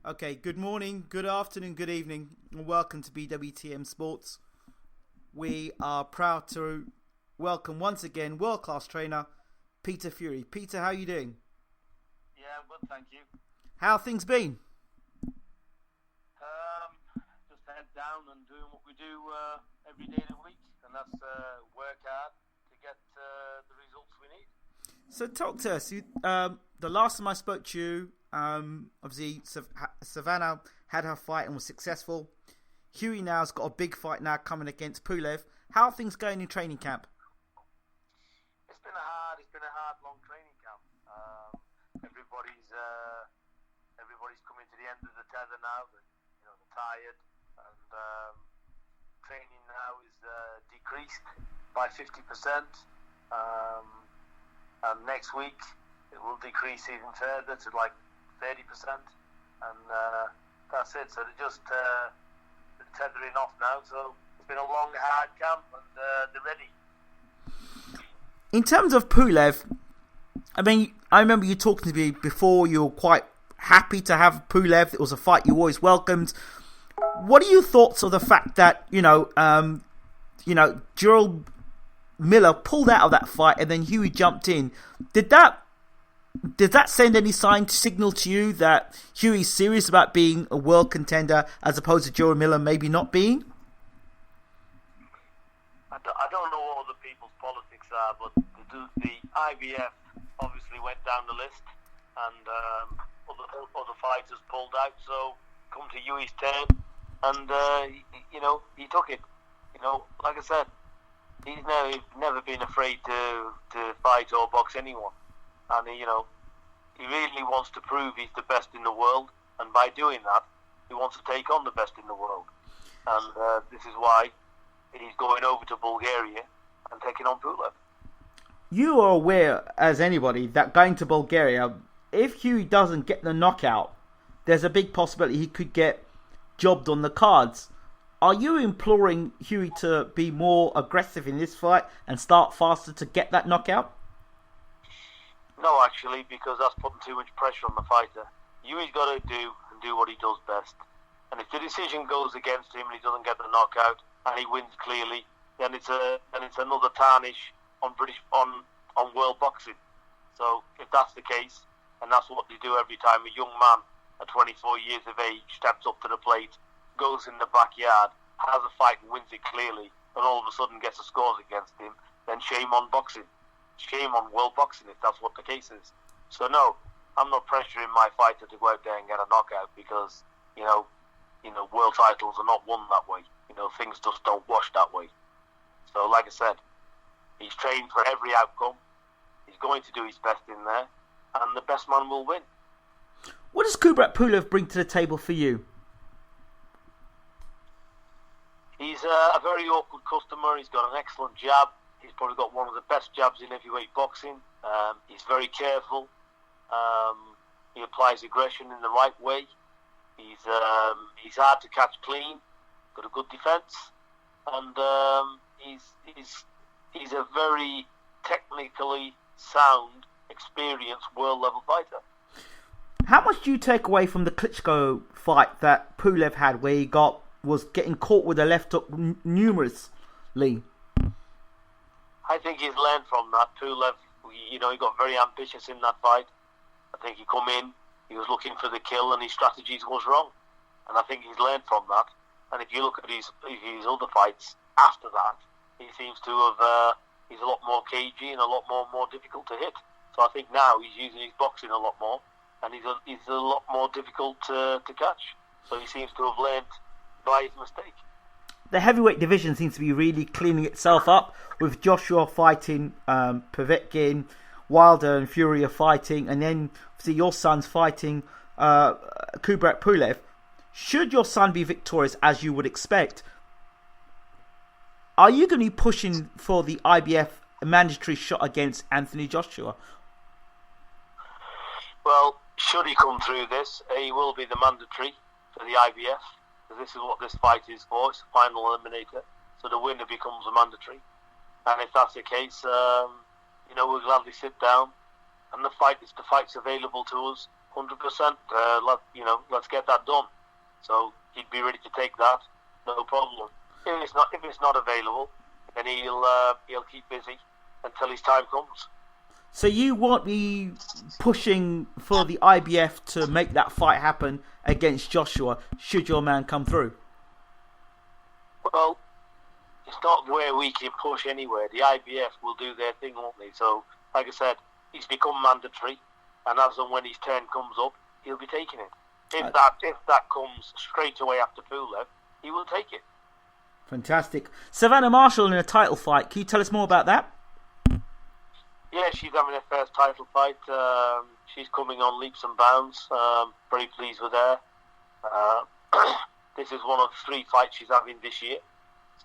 Okay, good morning, good afternoon, good evening, and welcome to BWTM Sports. We are proud to welcome once again world-class trainer Peter Fury. Peter, how are you doing? Yeah, I'm good, thank you. How have things been? Just head down and doing what we do every day of the week, and that's work hard to get the results we need. So talk to us. The last time I spoke to you, obviously Savannah had her fight and was successful. Hughie now's got a big fight now coming against Pulev. How are things going in training camp? It's been a hard, long training camp. Everybody's coming to the end of the tether now. They're tired, and training now is decreased by 50%. And next week it will decrease even further to like 30%, and that's it. So they're just tethering off now. So it's been a long, hard camp, and they're ready. In terms of Pulev, I mean, I remember you talking to me before. You were quite happy to have Pulev. It was a fight you always welcomed. What are your thoughts of the fact that Gerald Miller pulled out of that fight and then Hughie jumped in? Did that send any signal to you that Hughie's serious about being a world contender as opposed to Gerald Miller maybe not being? I don't know what other people's politics are, but the IBF obviously went down the list, and other fighters pulled out. So come to Hughie's turn, and he took it. Like I said, he's never been afraid to fight or box anyone, and he really wants to prove he's the best in the world, and by doing that, he wants to take on the best in the world, and this is why he's going over to Bulgaria and taking on Pulev. You are aware as anybody that going to Bulgaria, if Hughie doesn't get the knockout, there's a big possibility he could get jobbed on the cards. Are you imploring Hughie to be more aggressive in this fight and start faster to get that knockout? No, actually, because that's putting too much pressure on the fighter. Hughie's got to do what he does best. And if the decision goes against him and he doesn't get the knockout and he wins clearly, then it's another tarnish on world boxing. So if that's the case, and that's what they do every time a young man at 24 years of age steps up to the plate, goes in the backyard, has a fight and wins it clearly, and all of a sudden gets a scores against him, then shame on boxing. Shame on world boxing if that's what the case is. So no, I'm not pressuring my fighter to go out there and get a knockout, because world titles are not won that way. Things just don't wash that way. So like I said, he's trained for every outcome. He's going to do his best in there, and the best man will win. What does Pulev bring to the table for you? He's a very awkward customer. He's got an excellent jab. He's probably got one of the best jabs in heavyweight boxing. He's very careful. He applies aggression in the right way. He's hard to catch clean. Got a good defence, and he's a very technically sound, experienced world level fighter. How much do you take away from the Klitschko fight that Pulev had, where he was getting caught with a left hook numerously? I think he's learned from that. Pulev, he got very ambitious in that fight. I think he come in, he was looking for the kill, and his strategies was wrong. And I think he's learned from that. And if you look at his other fights after that, he seems to have he's a lot more cagey and a lot more difficult to hit. So I think now he's using his boxing a lot more, and he's a lot more difficult to catch. So he seems to have learned by his mistake. The heavyweight division seems to be really cleaning itself up, with Joshua fighting Povetkin, Wilder and Fury are fighting, and then see your son's fighting Pulev. Should your son be victorious, as you would expect, are you going to be pushing for the IBF mandatory shot against Anthony Joshua? Well, should he come through this, he will be the mandatory for the IBF. So this is what this fight is for. It's a final eliminator. So the winner becomes a mandatory. And if that's the case, we'll gladly sit down. And the fight's available to us. 100%. Let's get that done. So he'd be ready to take that, no problem. If it's not available, then he'll keep busy until his time comes. So you want me pushing for the IBF to make that fight happen against Joshua, should your man come through? Well, it's not where we can push anywhere. The IBF will do their thing, won't they? So, like I said, he's become mandatory, and as and when his turn comes up, he'll be taking it. If that comes straight away after Pulev, he will take it. Fantastic. Savannah Marshall in a title fight. Can you tell us more about that? Yeah, she's having her first title fight. She's coming on leaps and bounds. Very pleased with her. This is one of 3 fights she's having this year.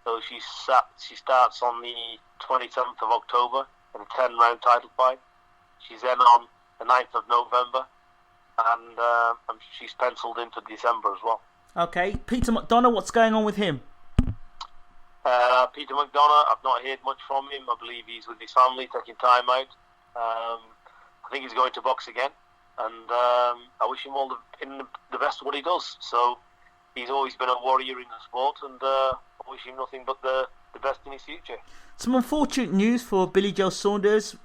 So she starts on the 27th of October in a 10-round title fight. She's then on the 9th of November. And she's penciled into December as well. Okay. Peter McDonald, what's going on with him? Peter McDonald, I've not heard much from him. I believe he's with his family, taking time out. I think he's going to box again. And I wish him all the best of what he does. So he's always been a warrior in the sport, and I wish him nothing but the best in his future. Some unfortunate news for Joe Saunders.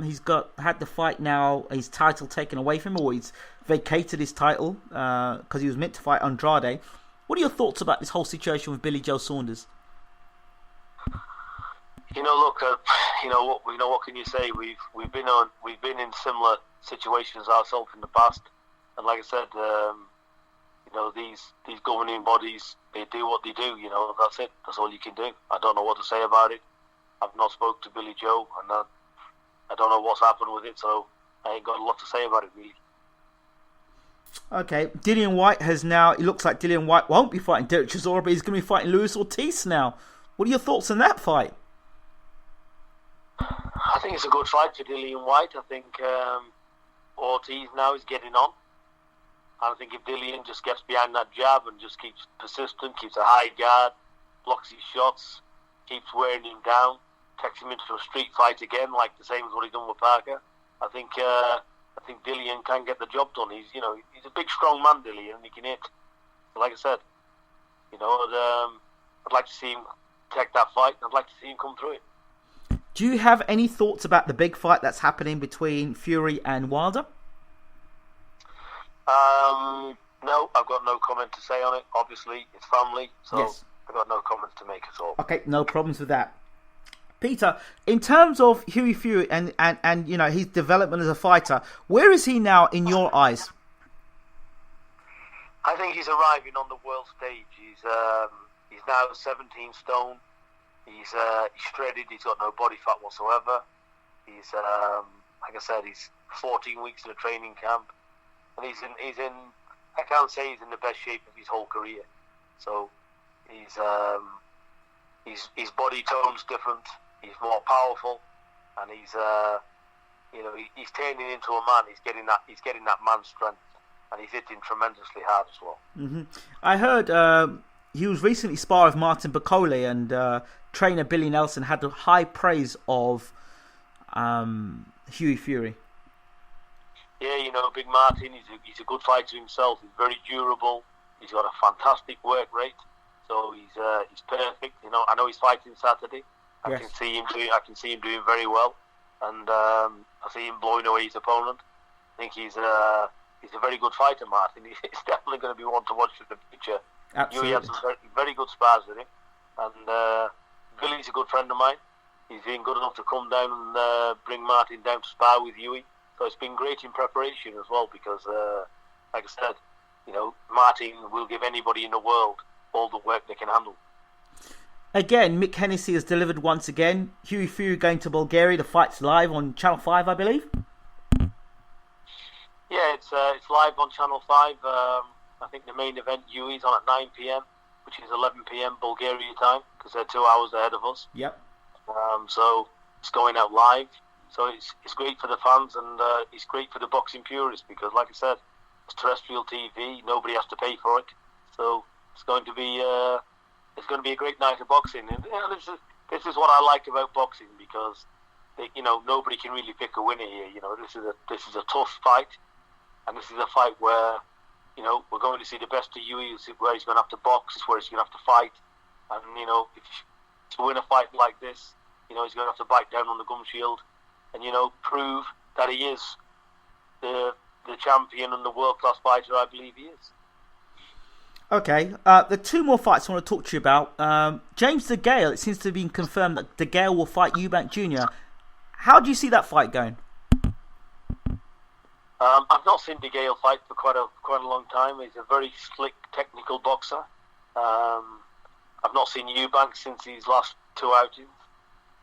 He's had the fight now, his title taken away from him, or he's vacated his title because he was meant to fight Andrade. What are your thoughts about this whole situation with Joe Saunders? Look, what can you say? We've been in similar situations ourselves in the past, and like I said, these governing bodies, they do what they do. That's it. That's all you can do. I don't know what to say about it. I've not spoke to Joe, and I don't know what's happened with it, so I ain't got a lot to say about it really. Okay, Killian White it looks like Killian White won't be fighting Derek Chisora, but he's going to be fighting Luis Ortiz now. What are your thoughts on that fight? I think it's a good fight for Killian White. I think Ortiz now is getting on. And I think if Killian just gets behind that jab and just keeps persistent, keeps a high guard, blocks his shots, keeps wearing him down, takes him into a street fight again, like the same as what he done with Parker, I think Killian can get the job done. He's a big, strong man, Killian, and he can hit. But like I said, I'd like to see him take that fight. I'd like to see him come through it. Do you have any thoughts about the big fight that's happening between Fury and Wilder? No, I've got no comment to say on it. Obviously, it's family, so yes. I've got no comments to make at all. Okay, no problems with that. Peter, in terms of Hughie Fury and his development as a fighter, where is he now in your eyes? I think he's arriving on the world stage. He's now 17 stone. He's shredded. He's got no body fat whatsoever. He's like I said, he's 14 weeks in a training camp, and he's in. I can't say he's in the best shape of his whole career. So his body tone's different. He's more powerful, and he's turning into a man. He's getting that man strength, and he's hitting tremendously hard as well. Mm-hmm. I heard he was recently sparred with Martin Bacole, and trainer Billy Nelson had the high praise of Hughie Fury. Yeah, Big Martin, he's a good fighter himself. He's very durable. He's got a fantastic work rate, so he's perfect. I know he's fighting Saturday. I can see him doing very well, and I see him blowing away his opponent. I think he's a very good fighter, Martin. He's definitely going to be one to watch in the future. Absolutely. Hughie had some very, very good spars with him, and Billy's a good friend of mine. He's been good enough to come down and bring Martin down to spar with Hughie. So it's been great in preparation as well, because, like I said, Martin will give anybody in the world all the work they can handle. Again, Mick Hennessy has delivered once again. Hughie Fury going to Bulgaria. The fight's live on Channel 5, I believe. Yeah, it's live on Channel 5. I think the main event, Hughie's on at 9 p.m, which is 11 p.m. Bulgaria time, because they're 2 hours ahead of us. Yep. So it's going out live. So it's great for the fans, and it's great for the boxing purists, because, like I said, it's terrestrial TV. Nobody has to pay for it. So it's going to be a great night of boxing. And this is what I like about boxing, because nobody can really pick a winner here. This is a tough fight, and this is a fight where, we're going to see the best of Hughie, where he's going to have to box, where he's going to have to fight, and to win a fight like this, he's going to have to bite down on the gum shield, and prove that he is the champion and the world class fighter I believe he is. Okay, the two more fights I want to talk to you about. James DeGale, it seems to have been confirmed that DeGale will fight Eubank Jr. How do you see that fight going? I've not seen DeGale fight for quite a long time. He's a very slick, technical boxer. I've not seen Eubank since his last two outings.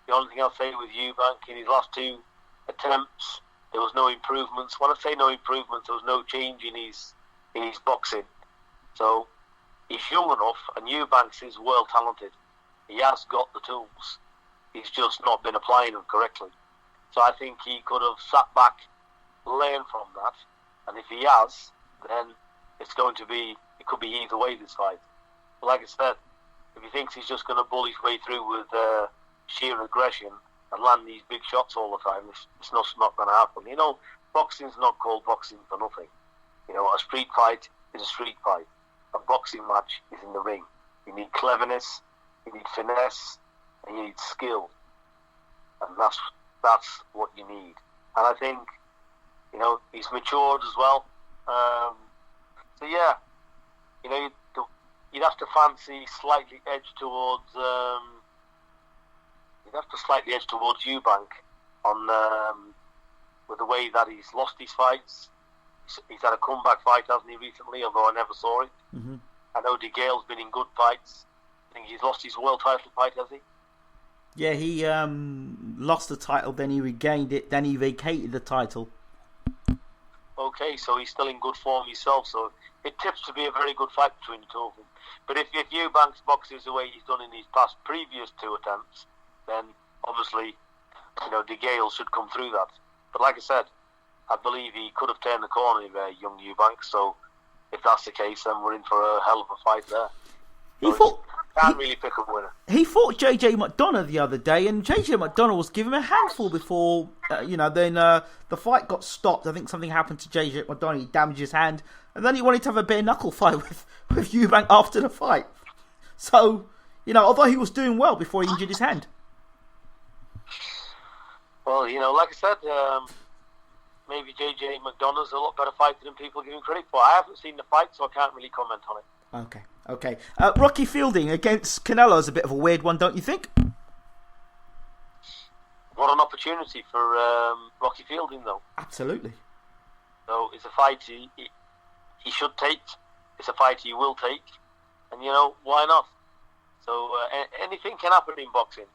The only thing I'll say with Eubank, in his last two attempts, there was no improvements. When I say no improvements, there was no change in his boxing. So he's young enough, and Eubanks is well talented. He has got the tools. He's just not been applying them correctly. So I think he could have sat back, learned from that, and if he has, then it could be either way this fight. But like I said, if he thinks he's just going to bull his way through with sheer aggression and land these big shots all the time, it's not going to happen. Boxing's not called boxing for nothing. A street fight is a street fight. A boxing match is in the ring. You need cleverness, you need finesse, and you need skill, and that's what you need. And I think he's matured as well. So yeah, you'd have to fancy slightly edge towards Eubank on with the way that he's lost his fights. He's had a comeback fight, hasn't he, recently, although I never saw it. Mm-hmm. I know DeGale's been in good fights. I think he's lost his world title fight, has he? Yeah, he lost the title, then he regained it, then he vacated the title. Okay, so he's still in good form himself, so it tips to be a very good fight between the two of them. But if Eubanks boxes the way he's done in his previous two attempts, then obviously, DeGale should come through that. But like I said, I believe he could have turned the corner in young Eubanks, so if that's the case, then we're in for a hell of a fight there. Can't really pick a winner. He fought JJ McDonald the other day, and JJ McDonald was giving him a handful before, then the fight got stopped. I think something happened to JJ McDonald, he damaged his hand, and then he wanted to have a bare knuckle fight with Eubank after the fight. So, although he was doing well before he injured his hand. Well, like I said, maybe JJ McDonald's a lot better fighter than people give him credit for. I haven't seen the fight, so I can't really comment on it. Okay. Rocky Fielding against Canelo is a bit of a weird one, don't you think? What an opportunity for Rocky Fielding, though. Absolutely. So it's a fight he should take. It's a fight he will take. And, why not? So anything can happen in boxing.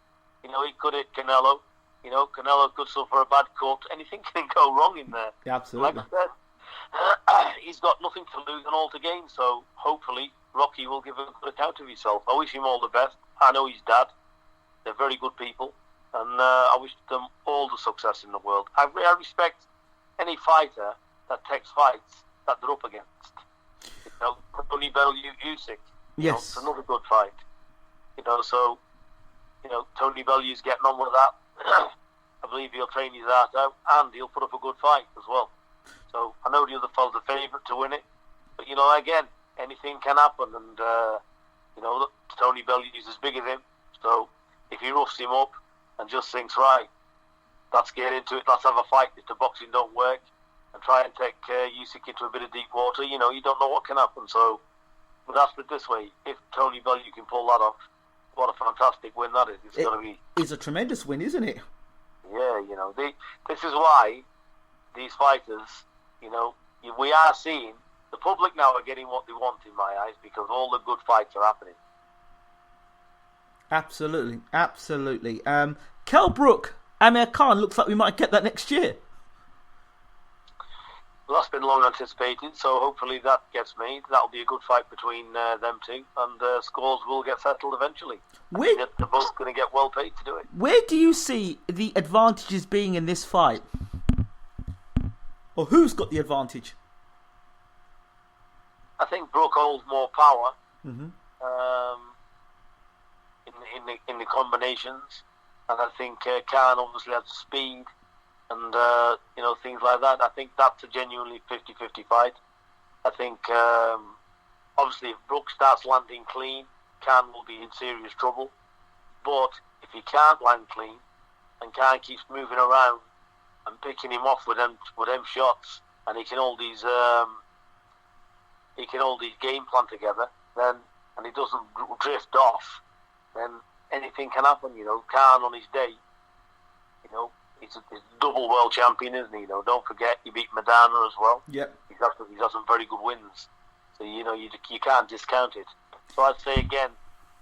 He could hit Canelo. Canelo could suffer a bad cut. Anything can go wrong in there. Yeah, absolutely. Like I said, he's got nothing to lose and all to gain. So hopefully Rocky will give a good account of himself. I wish him all the best. I know his dad. They're very good people. And I wish them all the success in the world. I respect any fighter that takes fights that they're up against. Tony Bellew, Usyk. Yes. It's another good fight. So Tony Bellew's getting on with that. I believe he'll train his heart out and he'll put up a good fight as well. So I know the other fellow's the favourite to win it, but again, anything can happen. And Tony Bellew's as big as him, so if he roughs him up and just thinks, right, let's get into it, let's have a fight if the boxing don't work, and try and take Usyk into a bit of deep water, you don't know what can happen. So, but that's it this way: if Tony Bellew can pull that off, what a fantastic win that is. It's going to be. It's a tremendous win, isn't it? Yeah, this is why these fighters, we are seeing, the public now are getting what they want in my eyes, because all the good fights are happening. Absolutely. Kell, Brook, Amir Khan, looks like we might get that next year. Well, that's been long anticipated, so hopefully that gets made. That'll be a good fight between them two, and scores will get settled eventually. They're both going to get well paid to do it. Where do you see the advantages being in this fight? Or who's got the advantage? I think Brook holds more power in the combinations, and I think Khan obviously has the speed and things like that. I think that's a genuinely 50-50 fight. I think obviously if Brook starts landing clean, Khan will be in serious trouble. But if he can't land clean and Khan keeps moving around and picking him off with them shots, and he can hold these game plan together, then and he doesn't drift off, then anything can happen. Khan on his day, he's a double world champion, isn't he? Don't forget he beat McDonald as well. Yep. He's got some very good wins, so you can't discount it. So I'd say again,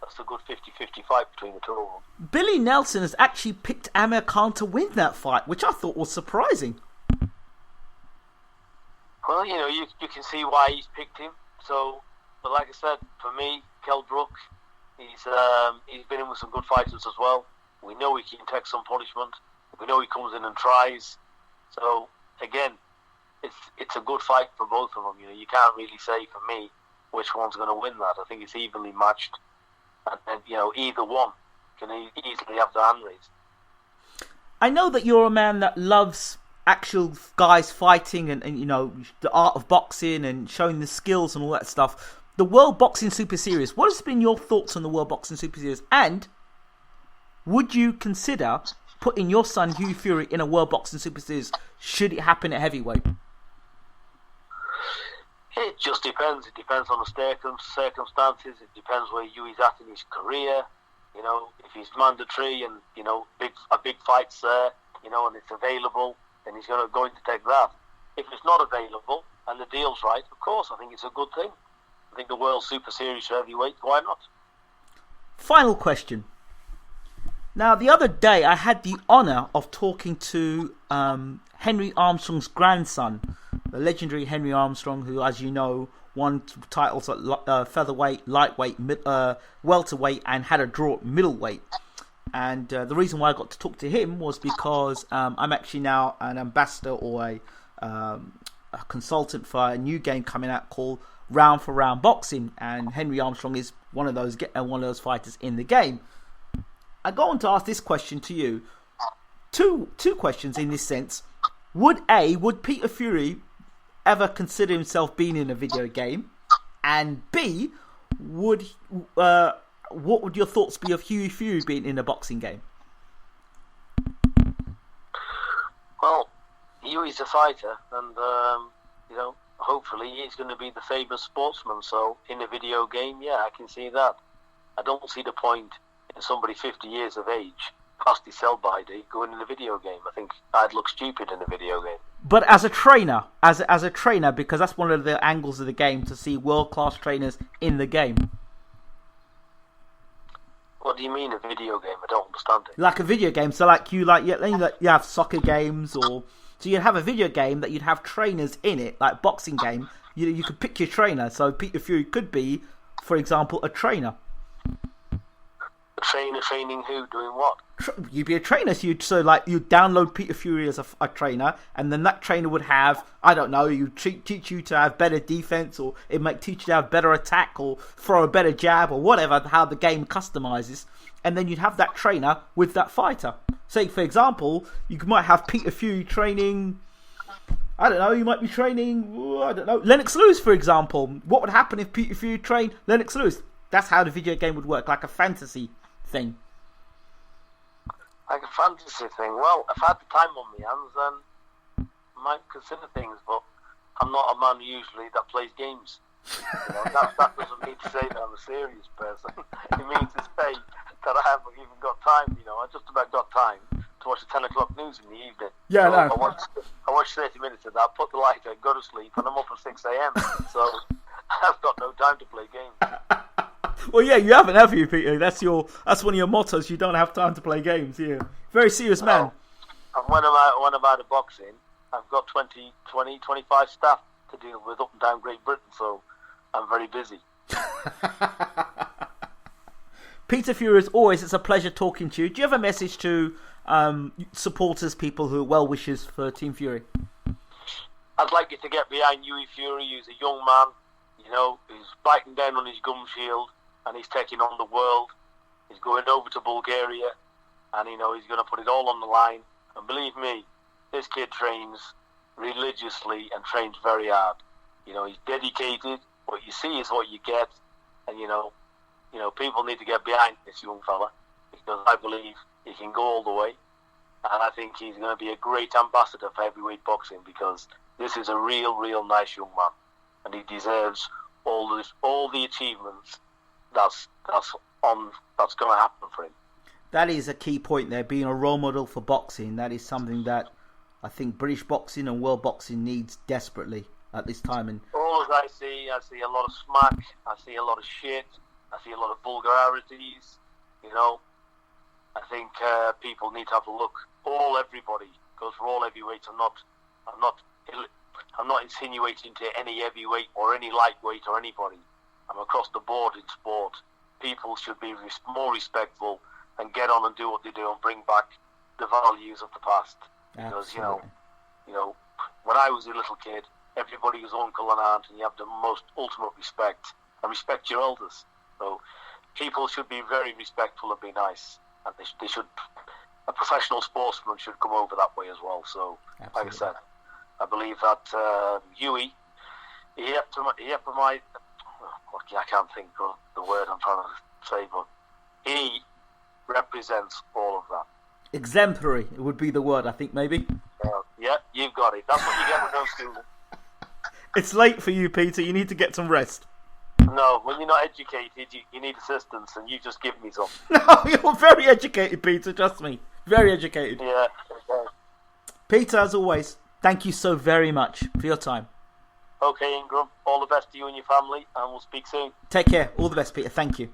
that's a good 50-50 fight between the two of them. Billy Nelson has actually picked Amir Khan to win that fight, which I thought was surprising. Well, you can see why he's picked him. So, but like I said, for me, Kell Brook, he's been in with some good fighters as well. We know he can take some punishment. We know he comes in and tries. So again, it's a good fight for both of them. You can't really say for me which one's going to win that. I think it's evenly matched, and either one can easily have the hand raised. I know that you're a man that loves actual guys fighting and the art of boxing and showing the skills and all that stuff. The World Boxing Super Series, what has been your thoughts on the World Boxing Super Series? And would you consider putting your son Hughie Fury in a World Boxing Super Series should it happen at heavyweight? It just depends. It depends on the circumstances. It depends where Hughie's at in his career. If he's mandatory and a big fight's there, and it's available, then he's going to take that. If it's not available and the deal's right, of course, I think it's a good thing. I think the World Super Series for heavyweight, why not? Final question. Now, the other day, I had the honour of talking to Henry Armstrong's grandson, the legendary Henry Armstrong, who, as you know, won titles at featherweight, lightweight, welterweight, and had a draw at middleweight. And the reason why I got to talk to him was because I'm actually now an ambassador or a consultant for a new game coming out called Round for Round Boxing, and Henry Armstrong is one of those fighters in the game. I go on to ask this question to you. Two questions in this sense. Would Peter Fury ever consider himself being in a video game? And B, what would your thoughts be of Hughie Fury being in a boxing game? Well, Hughie's a fighter, and hopefully he's going to be the famous sportsman. So in a video game, yeah, I can see that. I don't see the point in somebody 50 years of age, past his sell-by date, going in a video game. I think I'd look stupid in a video game. But as a trainer, as a trainer, because that's one of the angles of the game, to see world-class trainers in the game. What do you mean a video game? I don't understand it. Like a video game, so you have soccer games, or so you'd have a video game that you'd have trainers in it, like boxing game. You could pick your trainer. So Peter Fury could be, for example, a trainer. A trainer training who? Doing what? You'd be a trainer, so you'd download Peter Fury as a trainer, and then that trainer would have, I don't know, teach you to have better defense, or it might teach you to have better attack, or throw a better jab, or whatever, how the game customizes, and then you'd have that trainer with that fighter. Say, for example, you might have Peter Fury training, I don't know, you might be training, Lennox Lewis, for example. What would happen if Peter Fury trained Lennox Lewis? That's how the video game would work, like a fantasy thing. Like a fantasy thing. Well, if I had the time on my hands, then I might consider things, but I'm not a man usually that plays games. That doesn't mean to say that I'm a serious person. It means to say that I haven't even got time. I just about got time to watch the 10 o'clock news in the evening. Yeah, so no. I watched 30 minutes of that, put the light out, go to sleep, and I'm up at 6 a.m. So I've got no time to play games. Well, yeah, you haven't, have you, Peter? That's one of your mottos. You don't have time to play games. Yeah, very serious man. And when I'm out of boxing, I've got 25 staff to deal with up and down Great Britain, so I'm very busy. Peter Fury, as always, it's a pleasure talking to you. Do you have a message to supporters, people who are well wishers for Team Fury? I'd like you to get behind Hughie Fury. He's a young man, he's biting down on his gum shield, and he's taking on the world. He's going over to Bulgaria, and he's going to put it all on the line. And believe me, this kid trains religiously and trains very hard. You know, he's dedicated. What you see is what you get, and you know, people need to get behind this young fella because I believe he can go all the way, and I think he's going to be a great ambassador for heavyweight boxing because this is a real nice young man, and he deserves all the achievements that's going to happen for him. That is a key point there, being a role model for boxing. That is something that I think British boxing and world boxing needs desperately at this time. And all as I see a lot of smack, I see a lot of shit, I see a lot of vulgarities. You know, I think people need to have a look. Everybody goes for all heavyweights. I'm not insinuating to any heavyweight or any lightweight or anybody. I'm across the board in sport. People should be more respectful and get on and do what they do and bring back the values of the past. Because you know, when I was a little kid, everybody was uncle and aunt, and you have the most ultimate respect and respect your elders. So people should be very respectful and be nice, and they should. A professional sportsman should come over that way as well. So, absolutely. Like I said, I believe that Hughie, I can't think of the word I'm trying to say, but he represents all of that. Exemplary, it would be the word, I think, maybe. Yeah, you've got it. That's what you get with no student. It's late for you, Peter. You need to get some rest. No, when you're not educated, you need assistance, and you just give me some. No, you're very educated, Peter. Trust me. Very educated. Yeah. Okay. Peter, as always, thank you so very much for your time. Okay, Ingram. All the best to you and your family, and we'll speak soon. Take care. All the best, Peter. Thank you.